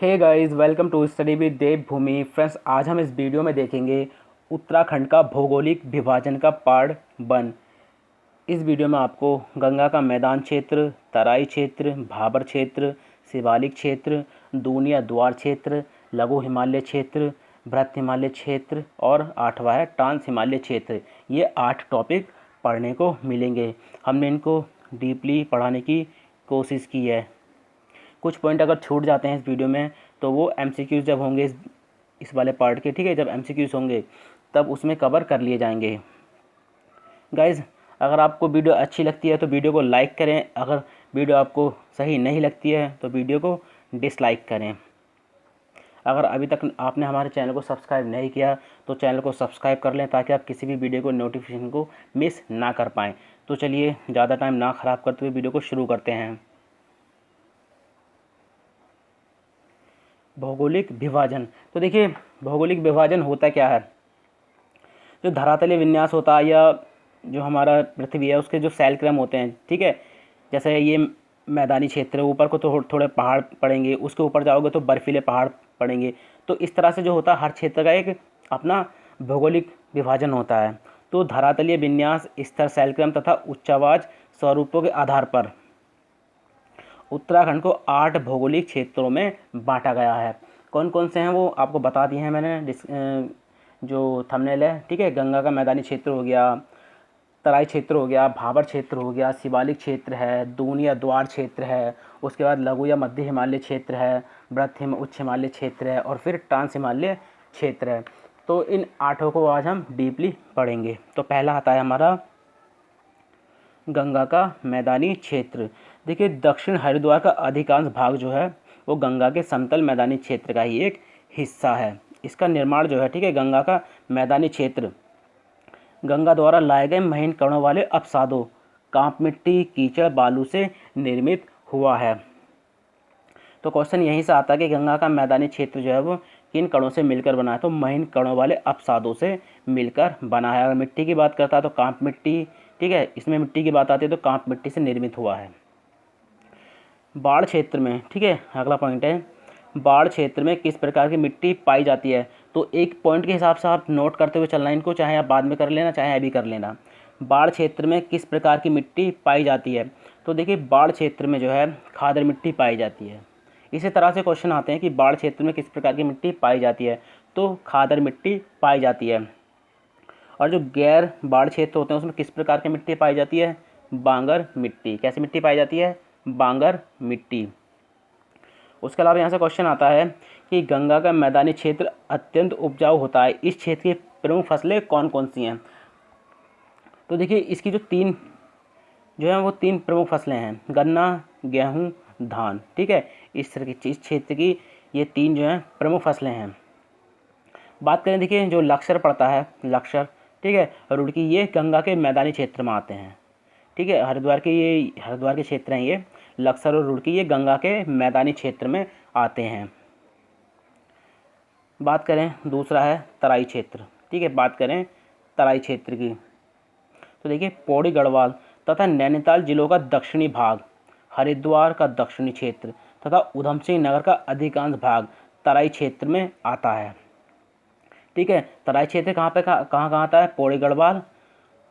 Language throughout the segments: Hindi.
Hey guys, welcome to study with Devbhoomi. Friends, आज हम इस वीडियो में देखेंगे उत्तराखंड का भौगोलिक विभाजन का पार्ट 1। इस वीडियो में आपको गंगा का मैदान क्षेत्र, तराई क्षेत्र, भाबर क्षेत्र, शिवालिक क्षेत्र, दूनिया द्वार क्षेत्र, लघु हिमालय क्षेत्र, बृहत हिमालय क्षेत्र और 8वां है ट्रांस हिमालय क्षेत्र। ये 8 टॉपिक पढ़ने को मिलेंगे। हमने इनको डीपली पढ़ाने की कोशिश की है। कुछ पॉइंट अगर छूट जाते हैं इस वीडियो में तो वो एमसीक्यूज़ जब होंगे इस वाले पार्ट के, ठीक है, जब एमसीक्यूज़ होंगे तब उसमें कवर कर लिए जाएंगे। गाइज़, अगर आपको वीडियो अच्छी लगती है तो वीडियो को लाइक करें। अगर वीडियो आपको सही नहीं लगती है तो वीडियो को डिसलाइक करें। अगर अभी तक आपने हमारे चैनल को सब्सक्राइब नहीं किया तो चैनल को सब्सक्राइब कर लें ताकि आप किसी भी वीडियो को नोटिफिकेशन को मिस ना कर पाएँ। तो चलिए ज़्यादा टाइम ना ख़राब करते हुए वीडियो को शुरू करते हैं। भौगोलिक विभाजन। तो देखिए, भौगोलिक विभाजन होता क्या है। जो धरातलीय विन्यास होता है या जो हमारा पृथ्वी है उसके जो शैलक्रम होते हैं, ठीक है, जैसे ये मैदानी क्षेत्र है, ऊपर को तो थोड़े पहाड़ पड़ेंगे, उसके ऊपर जाओगे तो बर्फीले पहाड़ पड़ेंगे। तो इस तरह से जो होता है हर क्षेत्र का एक अपना भौगोलिक विभाजन होता है। तो धरातलीय विन्यास, स्तर, शैलक्रम तथा उच्चावाच स्वरूपों के आधार पर उत्तराखंड को 8 भौगोलिक क्षेत्रों में बांटा गया है। कौन कौन से हैं वो आपको बता दिए हैं मैंने जो थंबनेल है, ठीक है। गंगा का मैदानी क्षेत्र हो गया, तराई क्षेत्र हो गया, भाबर क्षेत्र हो गया, शिवालिक क्षेत्र है, दूनिया द्वार क्षेत्र है, उसके बाद लघु या मध्य हिमालय क्षेत्र है, उच्च हिमालय क्षेत्र है और फिर ट्रांस हिमालय क्षेत्र है। तो इन 8 को आज हम डीपली पढ़ेंगे। तो पहला आता है हमारा गंगा का मैदानी क्षेत्र। देखिए, दक्षिण हरिद्वार का अधिकांश भाग जो है वो गंगा के समतल मैदानी क्षेत्र का ही एक हिस्सा है। इसका निर्माण जो है, ठीक है, गंगा का मैदानी क्षेत्र गंगा द्वारा लाए गए महीन कणों वाले अपसादों, कांप मिट्टी, कीचड़, बालू से निर्मित हुआ है। तो क्वेश्चन यहीं से आता है कि गंगा का मैदानी क्षेत्र जो है वो किन कणों से मिलकर बना है। तो महीन कणों वाले अपसादों से मिलकर बना है। अगर मिट्टी की बात करता है तो कांप मिट्टी, ठीक है, इसमें मिट्टी की बात आती है तो कांप मिट्टी से निर्मित हुआ है। बाढ़ क्षेत्र में, ठीक है, अगला पॉइंट है बाढ़ क्षेत्र में किस प्रकार की मिट्टी पाई जाती है। तो एक पॉइंट के हिसाब से आप नोट करते हुए चलना इनको, चाहे आप बाद में कर लेना चाहे अभी कर लेना। बाढ़ क्षेत्र में किस प्रकार की मिट्टी पाई जाती है। तो देखिए, बाढ़ क्षेत्र में जो है खादर मिट्टी पाई जाती है। इसी तरह से क्वेश्चन आते हैं कि बाढ़ क्षेत्र में किस प्रकार की मिट्टी पाई जाती है। तो खादर मिट्टी पाई जाती है। और जो गैर बाढ़ क्षेत्र होते हैं उसमें किस प्रकार की मिट्टी पाई जाती है। बांगर मिट्टी। कैसी मिट्टी पाई जाती है। बांगर मिट्टी। उसके अलावा यहाँ से क्वेश्चन आता है कि गंगा का मैदानी क्षेत्र अत्यंत उपजाऊ होता है। इस क्षेत्र की प्रमुख फसलें कौन कौन सी हैं। तो देखिए, इसकी जो है वो 3 प्रमुख फसलें हैं, गन्ना, गेहूँ, धान, ठीक है। इस क्षेत्र की ये 3 जो हैं प्रमुख फसलें हैं। बात करें, देखिए, जो लक्सर पड़ता है, लक्सर, ठीक है, रुड़की, ये गंगा के मैदानी क्षेत्र में आते हैं, ठीक है। हरिद्वार के क्षेत्र हैं ये। लक्सर और रुड़की ये गंगा के मैदानी क्षेत्र में आते हैं। बात करें, दूसरा है तराई क्षेत्र, ठीक है। बात करें तराई क्षेत्र की तो देखिए, पौड़ी गढ़वाल तथा नैनीताल जिलों का दक्षिणी भाग, हरिद्वार का दक्षिणी क्षेत्र तथा ऊधम सिंह नगर का अधिकांश भाग तराई क्षेत्र में आता है, ठीक है। तराई क्षेत्र कहाँ आता है। पौड़ी गढ़वाल,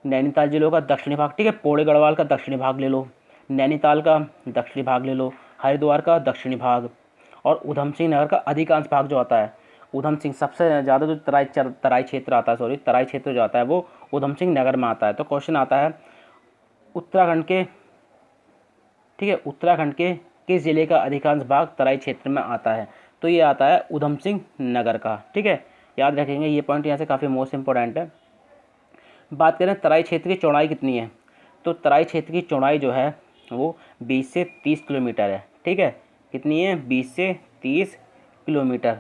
नैनीताल जिलों का दक्षिणी भाग, ठीक है। पौड़ी गढ़वाल का दक्षिणी भाग ले लो, नैनीताल का दक्षिणी भाग ले लो, हरिद्वार का दक्षिणी भाग और ऊधम सिंह नगर का अधिकांश भाग जो आता है। ऊधम सिंह सबसे ज़्यादा जो तराई क्षेत्र आता है, तराई क्षेत्र जो आता है वो ऊधम सिंह नगर में आता है। तो क्वेश्चन आता है उत्तराखंड के, ठीक है, उत्तराखंड के किस जिले का अधिकांश भाग तराई क्षेत्र में आता है। तो ये आता है ऊधम सिंह नगर का, ठीक है। याद रखेंगे, ये पॉइंट यहाँ से काफ़ी मोस्ट इंपॉर्टेंट है। बात करें तराई क्षेत्र की चौड़ाई कितनी है। तो तराई क्षेत्र की चौड़ाई जो है वो 20 से 30 किलोमीटर है, ठीक है। कितनी है। 20 से 30 किलोमीटर।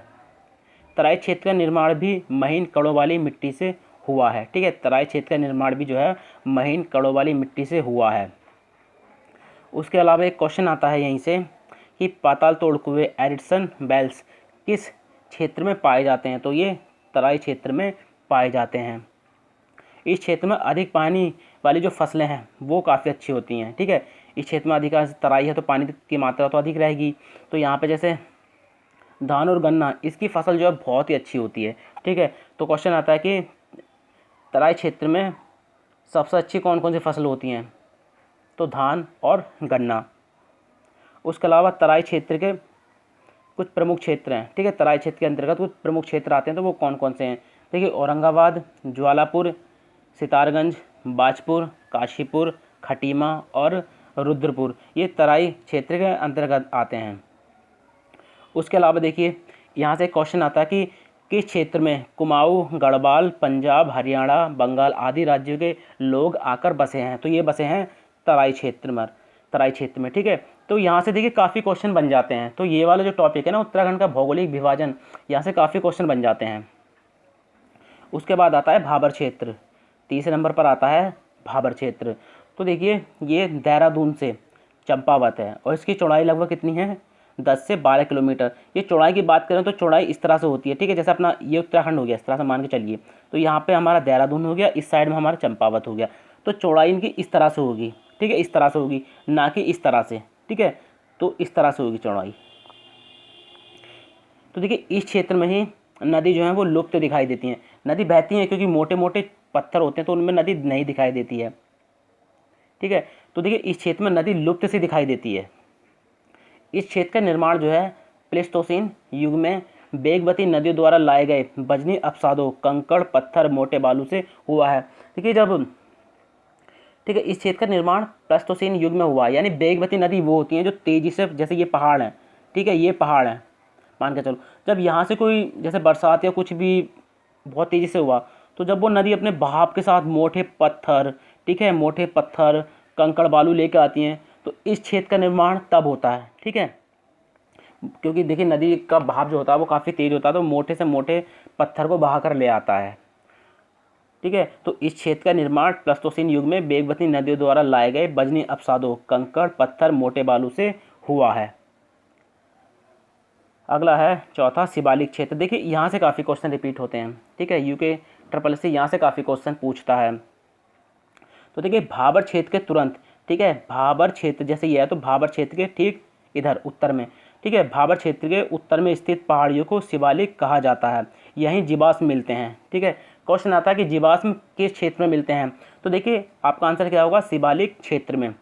तराई क्षेत्र का निर्माण भी महीन कणों वाली मिट्टी से हुआ है, ठीक है। तराई क्षेत्र का निर्माण भी जो है महीन कणों वाली मिट्टी से हुआ है। उसके अलावा एक क्वेश्चन आता है यहीं से कि पाताल तोड़ कुएं, एरिडसन बेल्स किस क्षेत्र में पाए जाते हैं। तो ये तराई क्षेत्र में पाए जाते हैं। इस क्षेत्र में अधिक पानी वाली जो फसलें हैं वो काफ़ी अच्छी होती हैं, ठीक है। इस क्षेत्र में अधिकांश तराई है तो पानी की मात्रा तो अधिक रहेगी। तो यहाँ पे जैसे धान और गन्ना इसकी फसल जो है बहुत ही अच्छी होती है। ठीक है, तो क्वेश्चन आता है कि तराई क्षेत्र में सबसे अच्छी कौन कौन सी फसल होती हैं, तो धान और गन्ना। उसके अलावा तराई क्षेत्र के कुछ प्रमुख क्षेत्र हैं। ठीक है, तराई क्षेत्र के अंतर्गत कुछ प्रमुख क्षेत्र आते हैं, तो वो कौन कौन से हैं। देखिए, औरंगाबाद, ज्वालापुर, सितारगंज, बाजपुर, काशीपुर, खटीमा और रुद्रपुर, ये तराई क्षेत्र के अंतर्गत आते हैं। उसके अलावा देखिए, यहाँ से क्वेश्चन आता है कि किस क्षेत्र में कुमाऊँ, गढ़वाल, पंजाब, हरियाणा, बंगाल आदि राज्यों के लोग आकर बसे हैं, तो ये बसे हैं तराई क्षेत्र में। तराई क्षेत्र में, ठीक है, तो यहाँ से देखिए काफ़ी क्वेश्चन बन जाते हैं। तो ये वाला जो टॉपिक है ना, उत्तराखंड का भौगोलिक विभाजन, यहाँ से काफ़ी क्वेश्चन बन जाते हैं। उसके बाद आता है भाबर क्षेत्र, तीसरे नंबर पर आता है भाबर क्षेत्र। तो देखिए, ये देहरादून से चंपावत है और इसकी चौड़ाई लगभग कितनी है, 10 से 12 किलोमीटर। ये चौड़ाई की बात करें तो चौड़ाई इस तरह से होती है। ठीक है, जैसे अपना ये उत्तराखंड हो गया, इस तरह से मान के चलिए, तो यहाँ पे हमारा देहरादून हो गया, इस साइड में हमारा चंपावत हो गया, तो चौड़ाई इनकी इस तरह से होगी। ठीक है, इस तरह से होगी, ना कि इस तरह से। ठीक है, तो इस तरह से होगी चौड़ाई। तो देखिए, इस क्षेत्र में ही नदी जो है वो लुप्त दिखाई देती हैं। नदी बहती हैं क्योंकि मोटे मोटे पत्थर होते हैं, तो उनमें नदी नहीं दिखाई देती है। ठीक है, तो देखिए, इस क्षेत्र में नदी लुप्त से दिखाई देती है। इस क्षेत्र का निर्माण जो है प्लेस्टोसीन युग में वेगवती नदियों द्वारा लाए गए बजनी अपसादों, कंकड़, पत्थर, मोटे बालू से हुआ है। देखिए, जब ठीक है, इस क्षेत्र का निर्माण प्लेस्टोसीन युग में हुआ, यानी वेगवती नदी वो होती हैं जो तेजी से, जैसे ये पहाड़ हैं, ठीक है, ये पहाड़ हैं, मान के चलो, जब यहाँ से कोई जैसे बरसात या कुछ भी बहुत तेज़ी से हुआ, तो जब वो नदी अपने बहाव के साथ मोटे पत्थर, ठीक है, मोटे पत्थर, कंकड़, बालू लेकर आती हैं, तो इस क्षेत्र का निर्माण तब होता है। ठीक है, क्योंकि देखिए, नदी का बहाव जो होता है वो काफ़ी तेज होता है, तो मोटे से मोटे पत्थर को बहा कर ले आता है। ठीक है, तो इस क्षेत्र का निर्माण प्लेस्टोसीन युग में वेगवती नदियों द्वारा लाए गए बजनी अपसादों, कंकड़, पत्थर, मोटे बालू से हुआ है। अगला है चौथा, शिवालिक क्षेत्र। देखिए, यहाँ से काफ़ी क्वेश्चन रिपीट होते हैं। ठीक है, यूके ट्रिपल से यहाँ से काफ़ी क्वेश्चन पूछता है। तो देखिए, भाबर क्षेत्र के तुरंत, ठीक है, भाबर क्षेत्र जैसे ये है, तो भाबर क्षेत्र के ठीक इधर उत्तर में, ठीक है, भाबर क्षेत्र के उत्तर में स्थित पहाड़ियों को शिवालिक कहा जाता है। यहीं जीवाश्म मिलते हैं। ठीक है, क्वेश्चन आता है कि जीवाश्म किस क्षेत्र में मिलते हैं, तो देखिए आपका आंसर क्या होगा, शिवालिक क्षेत्र में।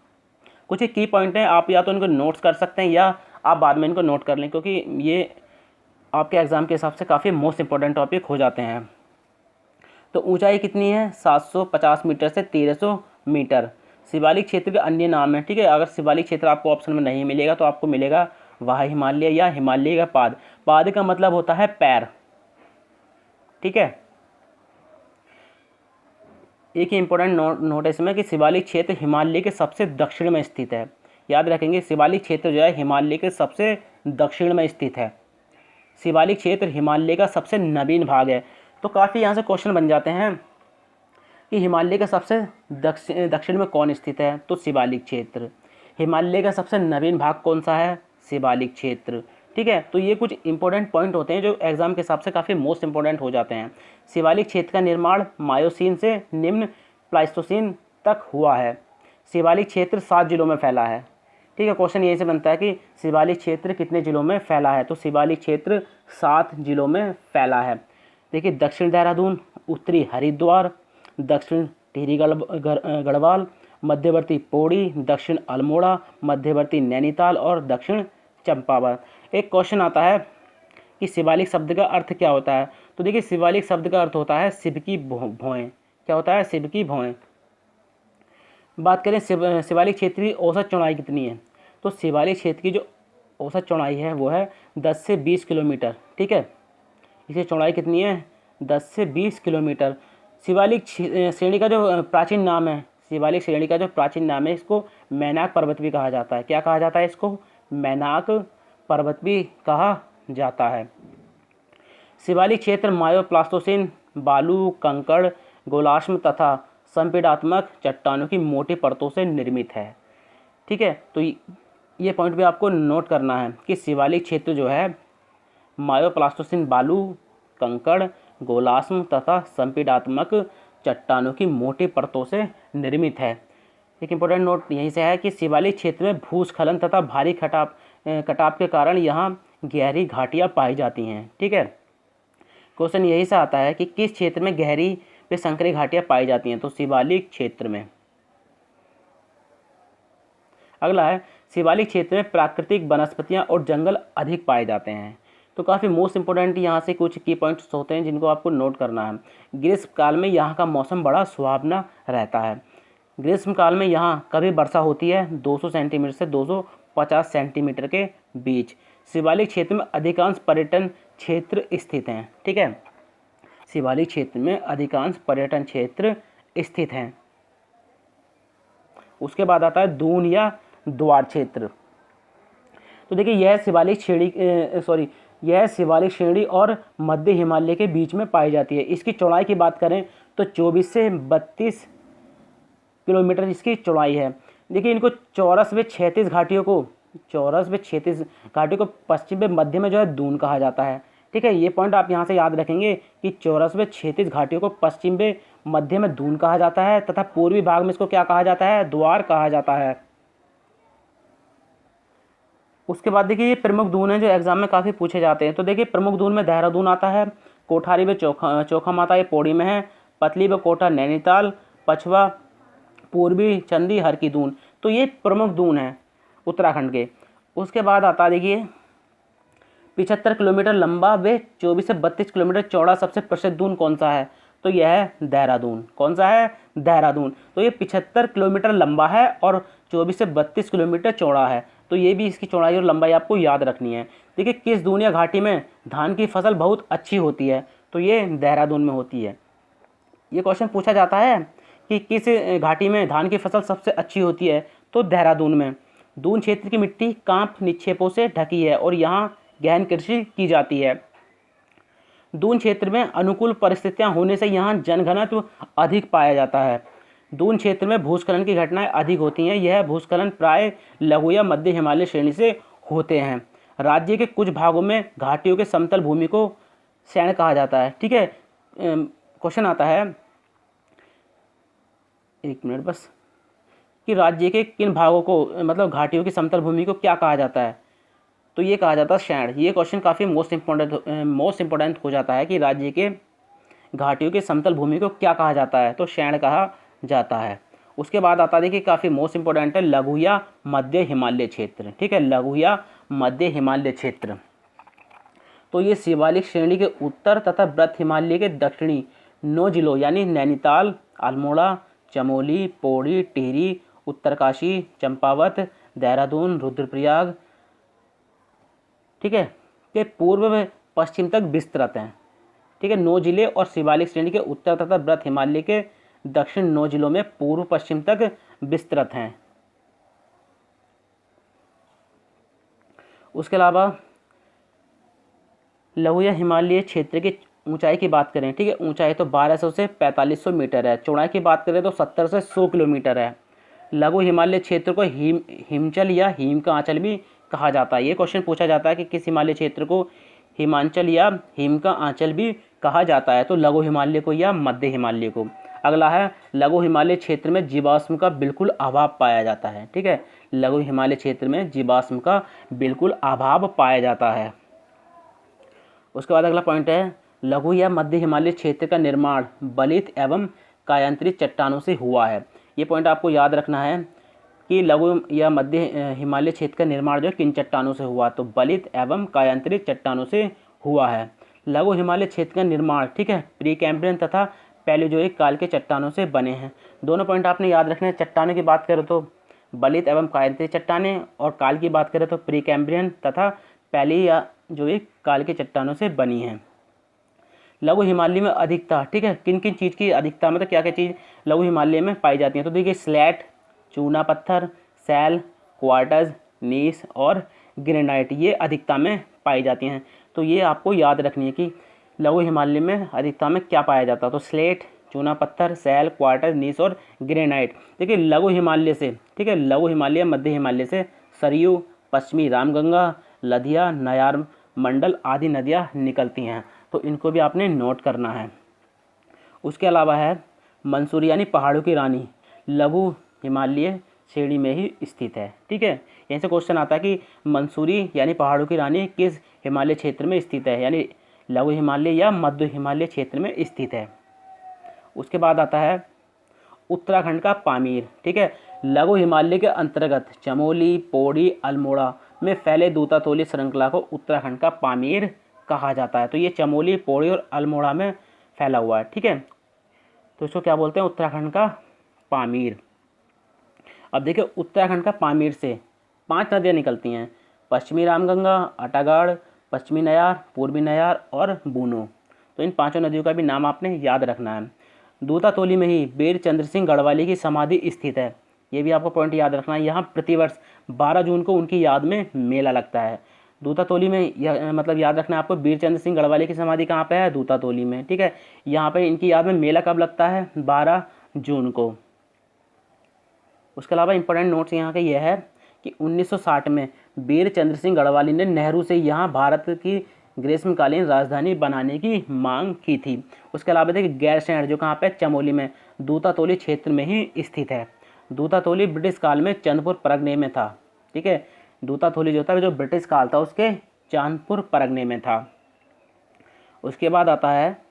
कुछ एक की पॉइंट हैं, आप या तो इनको नोट्स कर सकते हैं या आप बाद में इनको नोट कर लें, क्योंकि ये आपके एग्ज़ाम के हिसाब से काफ़ी मोस्ट इंपॉर्टेंट टॉपिक हो जाते हैं। तो ऊंचाई कितनी है, 750 मीटर से 1300 मीटर। शिवालिक क्षेत्र के अन्य नाम है। ठीक है, अगर शिवालिक क्षेत्र आपको ऑप्शन में नहीं मिलेगा तो आपको मिलेगा वह हिमालय या हिमालय का पाद। पाद का मतलब होता है पैर। ठीक है, एक ही इंपॉर्टेंट नोट इसमें कि शिवालिक क्षेत्र हिमालय के सबसे दक्षिण में स्थित है। याद रखेंगे, शिवालिक क्षेत्र जो है हिमालय के सबसे दक्षिण में स्थित है। शिवालिक क्षेत्र हिमालय का सबसे नवीन भाग है। तो काफ़ी यहाँ से क्वेश्चन बन जाते हैं कि हिमालय का सबसे दक्षिण में कौन स्थित है, तो शिवालिक क्षेत्र। हिमालय का सबसे नवीन भाग कौन सा है, शिवालिक क्षेत्र। ठीक है, तो ये कुछ इंपॉर्टेंट पॉइंट होते हैं जो एग्जाम के हिसाब से काफ़ी मोस्ट इंपॉर्टेंट हो जाते हैं। शिवालिक क्षेत्र का निर्माण मायोसीन से निम्न प्लाइस्टोसीन तक हुआ है। शिवालिक क्षेत्र 7 जिलों में फैला है। ठीक है, क्वेश्चन यही से बनता है कि शिवालिक क्षेत्र कितने जिलों में फैला है, तो शिवालिक क्षेत्र 7 जिलों में फैला है। देखिए, दक्षिण देहरादून, उत्तरी हरिद्वार, दक्षिण टिहरी गढ़वाल, मध्यवर्ती पौड़ी, दक्षिण अल्मोड़ा, मध्यवर्ती नैनीताल और दक्षिण चंपावत। एक क्वेश्चन आता है कि शिवालिक शब्द का अर्थ क्या होता है, तो देखिए, शिवालिक शब्द का अर्थ होता है शिव की भौएं। क्या होता है, शिव की भौएं। बात करें शिवालिक क्षेत्र की औसत चौड़ाई कितनी है, तो शिवालिक क्षेत्र की जो औसत चौड़ाई है वो है 10 से 20 किलोमीटर। ठीक है, इसे चौड़ाई कितनी है, 10 से 20 किलोमीटर। शिवालिक श्रेणी का जो प्राचीन नाम है, शिवालिक श्रेणी का जो प्राचीन नाम है, इसको मैनाक पर्वत भी कहा जाता है। क्या कहा जाता है इसको, मैनाक पर्वत भी कहा जाता है। शिवालिक क्षेत्र मायोप्लास्टोसिन, बालू, कंकड़, गोलाश्म तथा संपीड़ात्मक चट्टानों की मोटी परतों से निर्मित है। ठीक है, तो ये पॉइंट भी आपको नोट करना है कि शिवालिक क्षेत्र जो है मायोप्लास्टोसिन, बालू, कंकड़, गोलाश्म तथा संपीड़ात्मक चट्टानों की मोटी परतों से निर्मित है। एक इम्पोर्टेंट नोट यहीं से है कि शिवालिक क्षेत्र में भूस्खलन तथा भारी कटाव के कारण यहाँ गहरी घाटियाँ पाई जाती हैं। ठीक है, क्वेश्चन यही से आता है कि किस क्षेत्र में गहरी व संकरी घाटियाँ पाई जाती हैं, तो शिवालिक क्षेत्र में। अगला है शिवालिक क्षेत्र में प्राकृतिक वनस्पतियाँ और जंगल अधिक पाए जाते हैं। तो काफ़ी मोस्ट इंपॉर्टेंट यहाँ से कुछ की पॉइंट्स होते हैं जिनको आपको नोट करना है। ग्रीष्म काल में यहाँ का मौसम बड़ा सुहावना रहता है। ग्रीष्म काल में यहाँ कभी वर्षा होती है 200 सेंटीमीटर से 250 सेंटीमीटर के बीच। शिवालिक क्षेत्र में अधिकांश पर्यटन क्षेत्र स्थित हैं। ठीक है, शिवालिक क्षेत्र में अधिकांश पर्यटन क्षेत्र स्थित हैं। उसके बाद आता है दून या द्वार क्षेत्र। तो देखिए यह शिवालिक श्रेणी और मध्य हिमालय के बीच में पाई जाती है। इसकी चौड़ाई की बात करें तो 24 से 32 किलोमीटर इसकी चौड़ाई है। देखिए इनको चौरस व क्षैतिज घाटियों को पश्चिम व मध्य में जो है दून कहा जाता है। ठीक है, ये पॉइंट आप यहाँ से याद रखेंगे कि चौरस व क्षैतिज घाटियों को पश्चिम व मध्य में दून कहा जाता है तथा पूर्वी भाग में इसको क्या कहा जाता है, द्वार कहा जाता है। उसके बाद देखिए ये प्रमुख दून है जो एग्जाम में काफ़ी पूछे जाते हैं। तो देखिए प्रमुख दून में देहरादून आता है, कोठारी व चौखम आता है, पौड़ी में है, पतली व कोटा नैनीताल, पछवा पूर्वी चंदी हर की दून। तो ये प्रमुख दून है उत्तराखंड के। उसके बाद आता है देखिए 75 किलोमीटर लंबा व 24 से 32 किलोमीटर चौड़ा सबसे प्रसिद्ध दून कौन सा है, तो यह है देहरादून। कौन सा है, देहरादून। तो ये 75 किलोमीटर लंबा है और 24 से 32 किलोमीटर चौड़ा है। तो ये भी इसकी चौड़ाई और लंबाई आपको याद रखनी है। देखिए किस दून या घाटी में धान की फसल बहुत अच्छी होती है, तो ये देहरादून में होती है। ये क्वेश्चन पूछा जाता है कि किस घाटी में धान की फसल सबसे अच्छी होती है, तो देहरादून में। दून क्षेत्र की मिट्टी कांप निक्षेपों से ढकी है और यहाँ गहन कृषि की जाती है। दून क्षेत्र में अनुकूल परिस्थितियां होने से यहाँ जनघनत्व अधिक पाया जाता है। दून क्षेत्र में भूस्खलन की घटनाएं अधिक होती हैं। यह भूस्खलन प्राय लघु या मध्य हिमालय श्रेणी से होते हैं। राज्य के कुछ भागों में घाटियों के समतल भूमि को शैण कहा जाता है। ठीक है, क्वेश्चन आता है, एक मिनट बस, कि राज्य के किन भागों को मतलब घाटियों की समतल भूमि को क्या कहा जाता है, तो ये कहा जाता है शैण। ये क्वेश्चन काफ़ी मोस्ट इम्पोर्टेंट हो जाता है कि राज्य के घाटियों की समतल भूमि को क्या कहा जाता है, तो शैण कहा जाता है। उसके बाद आता है देखिए काफ़ी मोस्ट इंपॉर्टेंट है लघु या मध्य हिमालय क्षेत्र। ठीक है, लघु या मध्य हिमालय क्षेत्र। तो ये शिवालिक श्रेणी के उत्तर तथा व्रत हिमालय के दक्षिणी 9 जिलों यानी नैनीताल, अल्मोड़ा, चमोली, पौड़ी, टिहरी, उत्तरकाशी, चंपावत, देहरादून, रुद्रप्रयाग, ठीक है, के पूर्व में पश्चिम तक विस्तृत हैं। ठीक है, 9 जिले और शिवालिक श्रेणी के उत्तर तथा व्रत हिमालय के दक्षिण 9 जिलों में पूर्व पश्चिम तक विस्तृत हैं। उसके अलावा लघु या हिमालय क्षेत्र की ऊंचाई की बात करें, ठीक है, ऊंचाई तो 1200 से 4500 मीटर है। चौड़ाई की बात करें तो 70 से 100 किलोमीटर है। लघु हिमालय क्षेत्र को हिमचल या हिम का आंचल भी कहा जाता है। ये क्वेश्चन पूछा जाता है कि किस हिमालय क्षेत्र को हिमांचल या हिम का आंचल भी कहा जाता है, तो लघु हिमालय को या मध्य हिमालय को। अगला है लघु हिमालय क्षेत्र में जीवाश्म का बिल्कुल अभाव पाया जाता है। ठीक है, लघु हिमालय क्षेत्र में जीवाश्म का बिल्कुल अभाव पाया जाता है। उसके बाद अगला पॉइंट है लघु या मध्य हिमालय क्षेत्र का निर्माण बलित एवं कायांतरित चट्टानों से हुआ है। ये पॉइंट आपको याद रखना है कि लघु या मध्य हिमालय क्षेत्र का निर्माण जो किन चट्टानों से हुआ, तो बलित एवं कायांतरित चट्टानों से हुआ है। लघु हिमालय क्षेत्र का निर्माण, ठीक है, प्री कैम्ब्रियन तथा पैलियोजोइक काल के चट्टानों से बने हैं। दोनों पॉइंट आपने याद रखने हैं। चट्टानों की बात करें तो बलित एवं कायांतरित चट्टानें, और काल की बात करें तो प्री कैम्ब्रियन तथा पैलियोजोइक काल के चट्टानों से बनी हैं। लघु हिमालय में अधिकता, ठीक है, किन किन चीज़ की अधिकता, मतलब क्या क्या चीज़ लघु हिमालय में पाई जाती हैं, तो देखिए स्लेट, चूना पत्थर, सैल, क्वार्टज, नीस और ग्रेनाइट, ये अधिकता में पाई जाती हैं। तो ये आपको याद रखनी है कि लघु हिमालय में अधिकता में क्या पाया जाता है, तो स्लेट, चूना पत्थर, सैल, क्वार्टज, नीस और ग्रेनाइट। देखिए लघु हिमालय से, ठीक है, लघु हिमालय मध्य हिमालय से सरयू, पश्चिमी रामगंगा, लधिया, नयार मंडल आदि नदियाँ निकलती हैं। तो इनको भी आपने नोट करना है। उसके अलावा है मंसूरी यानी पहाड़ों की रानी, लघु हिमालय श्रेणी में ही स्थित है। ठीक है, यहीं से क्वेश्चन आता है कि मंसूरी यानी पहाड़ों की रानी किस हिमालय क्षेत्र में स्थित है, यानी लघु हिमालय या मध्य हिमालय क्षेत्र में स्थित है। उसके बाद आता है उत्तराखंड का पामीर। ठीक है, लघु हिमालय के अंतर्गत चमोली, पौड़ी, अल्मोड़ा में फैले दूतातोली श्रृंखला को उत्तराखंड का पामीर कहा जाता है। तो ये चमोली, पौड़ी और अल्मोड़ा में फैला हुआ है। ठीक है, तो इसको क्या बोलते हैं, उत्तराखंड का पामीर। अब देखिए उत्तराखंड का पामीर से 5 नदियाँ निकलती हैं, पश्चिमी रामगंगा, अटागढ़, पश्चिमी नयार, पूर्वी नयार और बूनो। तो इन 5 नदियों का भी नाम आपने याद रखना है। दूतातोली में ही वीर चंद्र सिंह गढ़वाली की समाधि स्थित है, ये भी आपको पॉइंट याद रखना है। यहाँ प्रतिवर्ष 12 जून को उनकी याद में मेला लगता है। दूतातोली में मतलब याद रखना है आपको, वीर चंद्र सिंह गढ़वाली की समाधि कहाँ पे है, दूतातोली में। ठीक है, यहाँ पे इनकी याद में मेला कब लगता है, 12 जून को। उसके अलावा इंपॉर्टेंट नोट्स यहाँ के यह है कि 1960 में वीर चंद्र सिंह गढ़वाली ने नेहरू से यहाँ भारत की ग्रीष्मकालीन राजधानी बनाने की मांग की थी। उसके अलावा देखिए गैरसैंण जो कहाँ पे, चमोली में, दूतातोली क्षेत्र में ही स्थित है। दूतातोली ब्रिटिश काल में चंद्रपुर परगने में था। ठीक है, दूतातोली जो था जो ब्रिटिश काल था उसके चांदपुर परगने में था। उसके बाद आता है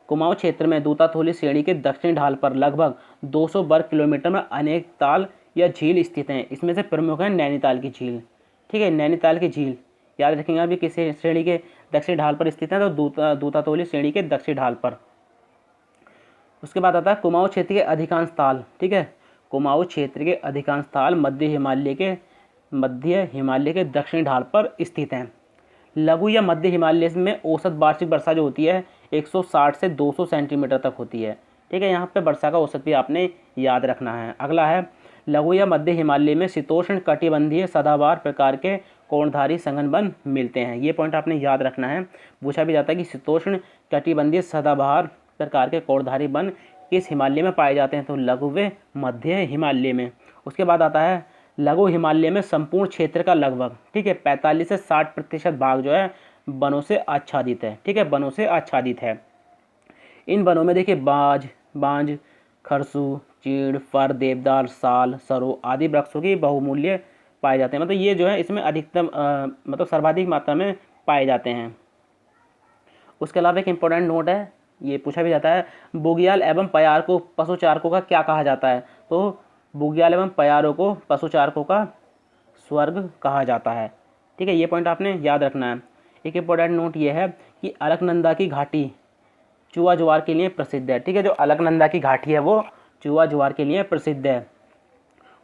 कुमाऊं क्षेत्र में दूतातोली श्रेणी के दक्षिण ढाल पर लगभग 200 वर्ग किलोमीटर में अनेक ताल या झील स्थित हैं। इसमें से प्रमुख है नैनीताल की झील। ठीक है, नैनीताल की झील याद रखेंगे अभी किस श्रेणी के दक्षिण ढाल पर स्थित है, तो दूतातोली श्रेणी के दक्षिण ढाल पर। उसके बाद आता है कुमाऊं क्षेत्र के अधिकांश ताल। ठीक है, कुमाऊं क्षेत्र के अधिकांश ताल मध्य हिमालय के दक्षिण ढाल पर स्थित हैं। लघु या मध्य हिमालय में औसत वार्षिक वर्षा जो होती है 160 से 200 सेंटीमीटर तक होती है। ठीक है, यहाँ पे वर्षा का औसत भी आपने याद रखना है। अगला है लघु या मध्य हिमालय में शीतोष्ण कटिबंधीय सदाबहार प्रकार के कोणधारी संघन वन मिलते हैं। ये पॉइंट आपने याद रखना है, पूछा भी जाता है कि शीतोष्ण कटिबंधीय सदाबहार प्रकार के कोणधारी वन किस हिमालय में पाए जाते हैं, तो लघु व मध्य हिमालय में। उसके बाद आता है लघु हिमालय में संपूर्ण क्षेत्र का लगभग 45 से 60% भाग जो है वनों से आच्छादित है। ठीक है, वनों से आच्छादित है। इन वनों में देखिए बांज, खरसू, चीड़, फर, देवदार, साल, सरो आदि वृक्षों की बहुमूल्य पाए जाते हैं। मतलब ये जो है इसमें अधिकतम मतलब सर्वाधिक मात्रा में पाए जाते हैं। उसके अलावा एक इम्पोर्टेंट नोट है, ये पूछा भी जाता है, बुग्याल एवं पयार को पशुचारकों का क्या कहा जाता है, तो बुग्याल एवं पयारों को पशुचारकों का स्वर्ग कहा जाता है। ठीक है, ये पॉइंट आपने याद रखना है। एक इम्पोर्टेंट नोट ये है कि अलकनंदा की घाटी चूहा ज्वार के लिए प्रसिद्ध है। ठीक है, जो अलकनंदा की घाटी है वो चूहा ज्वार के लिए प्रसिद्ध है,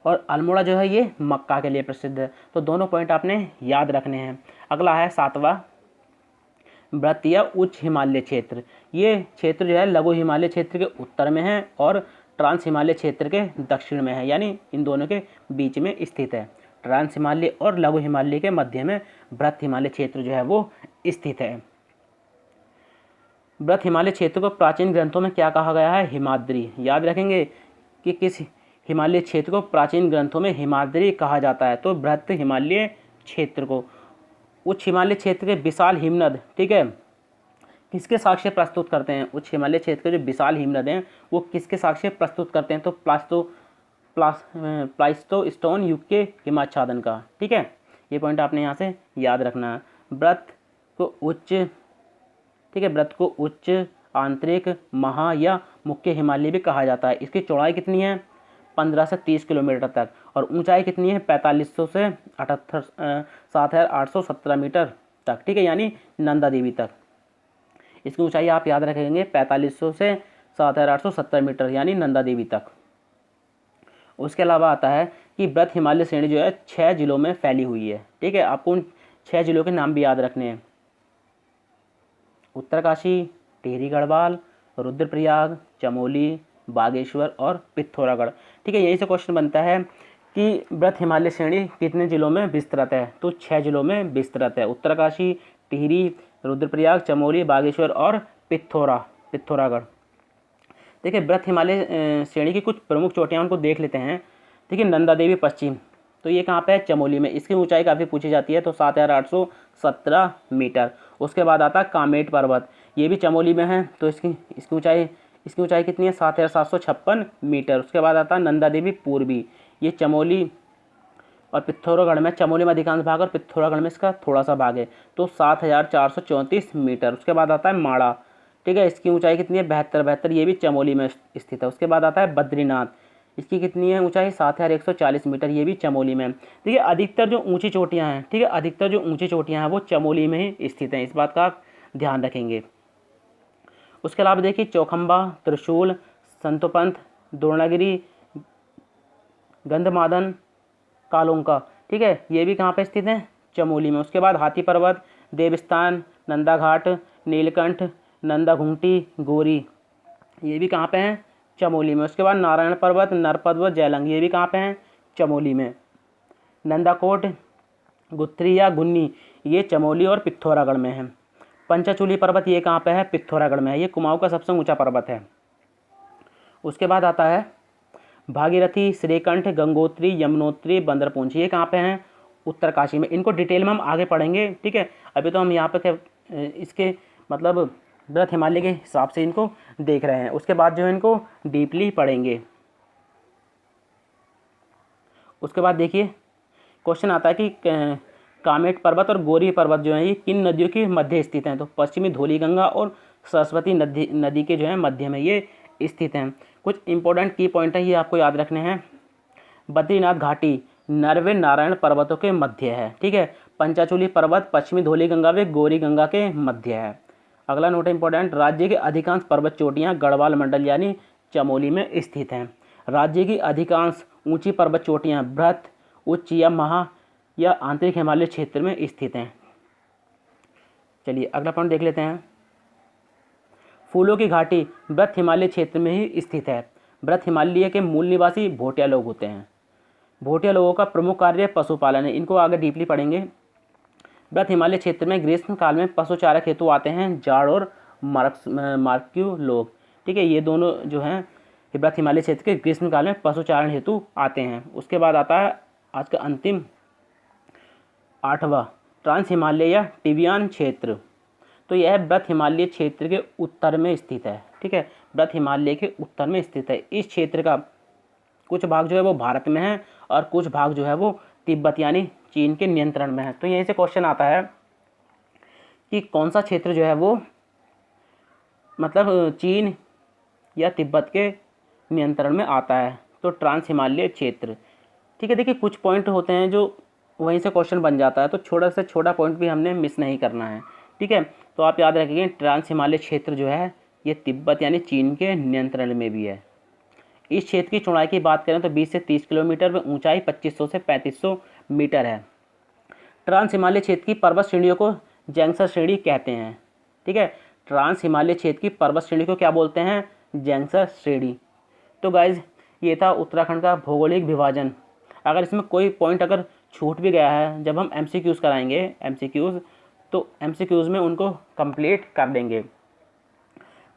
और अल्मोड़ा जो है ये मक्का के लिए प्रसिद्ध है। तो दोनों पॉइंट आपने याद रखने हैं। अगला है 7वां वृत्त या उच्च हिमालय क्षेत्र। ये क्षेत्र जो है लघु हिमालय क्षेत्र के उत्तर में है और ट्रांस हिमालय क्षेत्र के दक्षिण में है, यानी इन दोनों के बीच में स्थित है। ट्रांस हिमालय और लघु हिमालय के मध्य में वृत्त हिमालय क्षेत्र जो है वो स्थित है। वृत्त हिमालय क्षेत्र को प्राचीन ग्रंथों में क्या कहा गया है, हिमाद्री। याद रखेंगे कि किस हिमालय क्षेत्र को प्राचीन ग्रंथों में हिमाद्री कहा जाता है, तो वृत्त हिमालय क्षेत्र को। उच्च हिमालय क्षेत्र के विशाल हिमनद, ठीक है, किसके साक्ष्य प्रस्तुत करते हैं, उच्च हिमालय क्षेत्र के जो विशाल हिमनद हैं वो किसके साक्ष्य प्रस्तुत करते हैं, तो प्लाइस्टोस्टोन युग के हिमाच्छादन का। ठीक है, ये पॉइंट आपने यहाँ से याद रखना है। व्रत को उच्च, ठीक है, व्रत को उच्च, आंतरिक, महा या मुख्य हिमालय भी कहा जाता है। इसकी चौड़ाई कितनी है, 15 से 30 किलोमीटर तक, और ऊंचाई कितनी है, 4500 से 7817 मीटर तक। ठीक है, यानी नंदा देवी तक इसकी ऊंचाई आप याद रखेंगे, 4500 से 7817 मीटर, यानी नंदा देवी तक। उसके अलावा आता है कि व्रत हिमालय श्रेणी जो है 6 जिलों में फैली हुई है। ठीक है, आपको उन 6 जिलों के नाम भी याद रखने हैं, उत्तरकाशी, टिहरी गढ़वाल, रुद्रप्रयाग, चमोली, बागेश्वर और पिथौरागढ़। ठीक है, यहीं से क्वेश्चन बनता है कि व्रत हिमालय श्रेणी कितने जिलों में विस्तृत है, तो 6 जिलों में विस्तृत है, उत्तरकाशी, टिहरी, रुद्रप्रयाग, चमोली, बागेश्वर और पिथौरागढ़। देखिए व्रत हिमालय श्रेणी की कुछ प्रमुख चोटियाँ उनको देख लेते हैं। देखिए नंदा देवी पश्चिम, तो ये कहाँ पे है, चमोली में। इसकी ऊंचाई काफ़ी पूछी जाती है, तो 7817 मीटर। उसके बाद आता है कामेट पर्वत, ये भी चमोली में है, तो इसकी ऊंचाई कितनी है, 7756 मीटर। उसके बाद आता है नंदा देवी पूर्वी, ये चमोली और पिथौरागढ़ में, चमोली में अधिकांश भाग और पिथौरागढ़ में इसका थोड़ा सा भाग है। तो 7,434 मीटर। उसके बाद आता है माड़ा, ठीक है, इसकी ऊंचाई कितनी है 72, ये भी चमोली में स्थित है। उसके बाद आता है बद्रीनाथ, इसकी कितनी है ऊंचाई 7,140 मीटर, ये भी चमोली में। देखिए अधिकतर जो ऊंची चोटियां हैं, ठीक है, अधिकतर जो ऊंची चोटियां हैं वो चमोली में ही स्थित हैं, इस बात का आप ध्यान रखेंगे। उसके अलावा देखिए चौखंबा, त्रिशूल, संतोपंथ, द्रोणागिरी, गंधमादन, कालोंका, ठीक है, ये भी कहाँ पे स्थित हैं, चमोली में। उसके बाद हाथी पर्वत, देवस्थान, नंदा घाट, नीलकंठ, नंदा घुंटी, गोरी, ये भी कहाँ पे हैं, चमोली में। उसके बाद नारायण पर्वत, नरपर्वत, जैलंग, ये भी कहाँ पे हैं, चमोली में। नंदाकोट, गुत्थरी या गुन्नी, ये चमोली और पिथौरागढ़ में है। पंचाचूली पर्वत, ये कहाँ पे है, पिथौरागढ़ में है, ये कुमाऊं का सबसे ऊंचा पर्वत है। उसके बाद आता है भागीरथी, श्रीकंठ, गंगोत्री, यमुनोत्री, बंदरपूंछ, ये कहाँ पे हैं, उत्तरकाशी में। इनको डिटेल में हम आगे पढ़ेंगे, ठीक है, अभी तो हम यहाँ पे इसके मतलब वृहत हिमालय के हिसाब से इनको देख रहे हैं। उसके बाद जो है इनको डीपली पढ़ेंगे। उसके बाद देखिए क्वेश्चन आता है कि कामेट पर्वत और गौरी पर्वत जो है ये किन नदियों के मध्य स्थित हैं। तो पश्चिमी धौलीगंगा और सरस्वती नदी के जो है मध्य में ये स्थित हैं। कुछ इंपॉर्टेंट की पॉइंट है ये आपको याद रखने हैं। बद्रीनाथ घाटी नरवे नारायण पर्वतों के मध्य है, ठीक है। पंचाचूली पर्वत पश्चिमी धौलीगंगा व गौरी गंगा के मध्य है। अगला नोट इंपॉर्टेंट, राज्य के अधिकांश पर्वत चोटियाँ गढ़वाल मंडल यानी चमोली में स्थित हैं। राज्य की अधिकांश ऊंची पर्वत चोटियाँ बृहत, उच्च या महा या आंतरिक हिमालय क्षेत्र में स्थित हैं। चलिए अगला पॉइंट देख लेते हैं। फूलों की घाटी बृहत हिमालय क्षेत्र में ही स्थित है। बृहत हिमालय के मूल निवासी भोटिया लोग होते हैं। भोटिया लोगों का प्रमुख कार्य पशुपालन है, इनको आगे डीपली पढ़ेंगे। बृहत हिमालय क्षेत्र में ग्रीष्म काल में पशुचारक हेतु आते हैं जाड़ और मार्क्यू लोग, ठीक है, ये दोनों जो हैं बृहत हिमालय क्षेत्र के ग्रीष्म काल में पशुचारण हेतु आते हैं। उसके बाद आता है आज का अंतिम 8वां ट्रांस हिमालय या टिबियान क्षेत्र। तो यह बृहत हिमालय क्षेत्र के उत्तर में स्थित है, ठीक है, बृहत हिमालय के उत्तर में स्थित है। इस क्षेत्र का कुछ भाग जो है वो भारत में है और कुछ भाग जो है वो तिब्बत यानी चीन के नियंत्रण में है। तो यहीं से क्वेश्चन आता है कि कौन सा क्षेत्र जो है वो मतलब चीन या तिब्बत के नियंत्रण में आता है। तो ट्रांस हिमालय क्षेत्र, ठीक है। देखिए कुछ पॉइंट होते हैं जो वहीं से क्वेश्चन बन जाता है, तो छोटा से छोटा पॉइंट भी हमने मिस नहीं करना है, ठीक है। तो आप याद रखिए ट्रांस हिमालय क्षेत्र जो है ये तिब्बत यानी चीन के नियंत्रण में भी है। इस क्षेत्र की चौड़ाई की बात करें तो 20 से 30 किलोमीटर व ऊंचाई 2500 से 3500 मीटर है। ट्रांस हिमालय क्षेत्र की पर्वत श्रेणियों को जैंसर श्रेणी कहते हैं, ठीक है। ट्रांस हिमालय क्षेत्र की पर्वत श्रेणी को क्या बोलते हैं, जैंसर श्रेणी। तो गाइज ये था उत्तराखंड का भौगोलिक विभाजन। अगर इसमें कोई पॉइंट अगर छूट भी गया है, जब हम MCQs कराएंगे MCQs, तो MCQs में उनको कंप्लीट कर देंगे।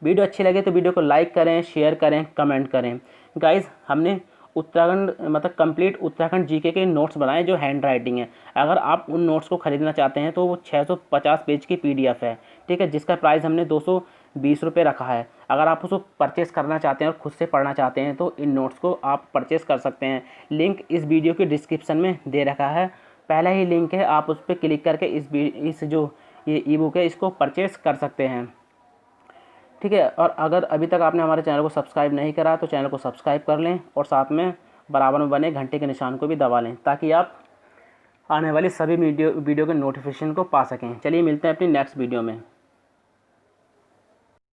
वीडियो अच्छी लगे तो वीडियो को लाइक करें, शेयर करें, कमेंट करें। गाइज हमने उत्तराखंड मतलब कंप्लीट उत्तराखंड जीके के नोट्स बनाए जो हैंड राइटिंग है। अगर आप उन नोट्स को खरीदना चाहते हैं तो वो 650 पेज की PDF है, ठीक है, जिसका प्राइस हमने 220 रुपये रखा है। अगर आप उसको परचेस करना चाहते हैं और खुद से पढ़ना चाहते हैं तो इन नोट्स को आप परचेस कर सकते हैं। लिंक इस वीडियो के डिस्क्रिप्शन में दे रखा है, पहला ही लिंक है, आप उस पर क्लिक करके इस जो ये ई-बुक है इसको परचेस कर सकते हैं, ठीक है। और अगर अभी तक आपने हमारे चैनल को सब्सक्राइब नहीं करा तो चैनल को सब्सक्राइब कर लें और साथ में बराबर में बने घंटे के निशान को भी दबा लें ताकि आप आने वाली सभी वीडियो के नोटिफिकेशन को पा सकें। चलिए मिलते हैं अपनी नेक्स्ट वीडियो में।